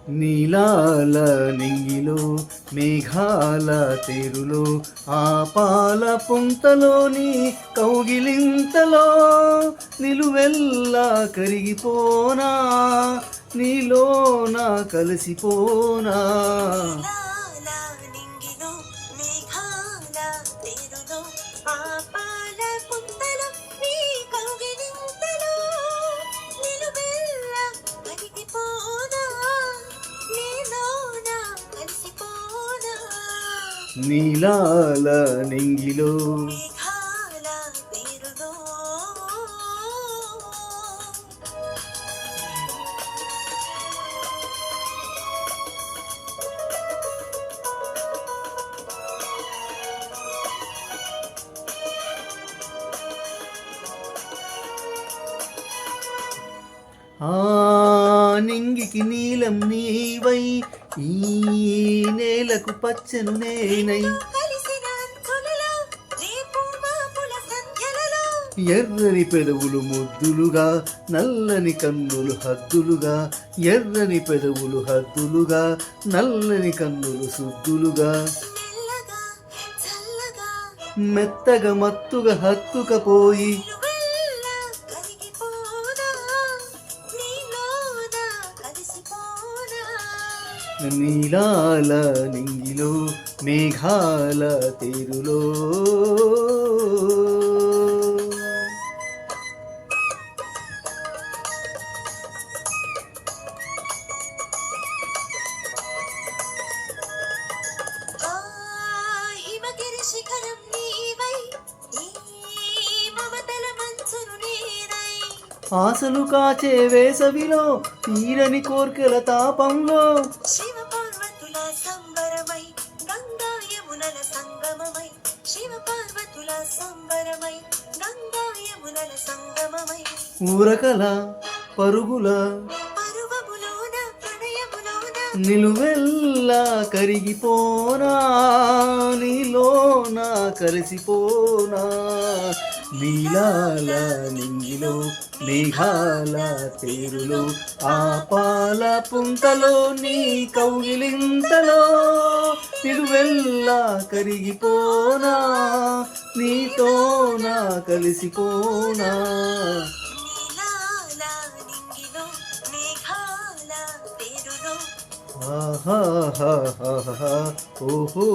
నీలాల నింగిలో మేఘాల తేరులో ఆ పాల పుంతలోని కౌగిలింతలో నిలువెల్లా కరిగిపోనా నీలోన కలిసిపోనా నీలాల నింగిలో ఆ నింగికి నీలం నీవై ఈ నేలకు పచ్చను నేనై ఎర్రని పెదవులు ముద్దులుగా నల్లని కన్నులు హద్దులుగా ఎర్రని పెదవులు హద్దులుగా నల్లని కన్నులు సుద్దులుగా మెత్తగా మత్తుగా హత్తుకపోయి నీలాల నింగిలో మేఘాల తేరులో ఆశలు కాచే వేసవిలో తీరని కోర్కెల తాపంలో ఊరకల పరుగుల నిలువెల్లా కరిగిపోనా నీలోన కలిసిపోనా నీలాల నింగిలో మేఘాల తేరులో ఆ పాల పుంతలో నీ కౌగిలింతలో నిలువెల్లా కరిగిపోనా నీతోన కలిసిపోనా ఆహా హా హా హా ఓహో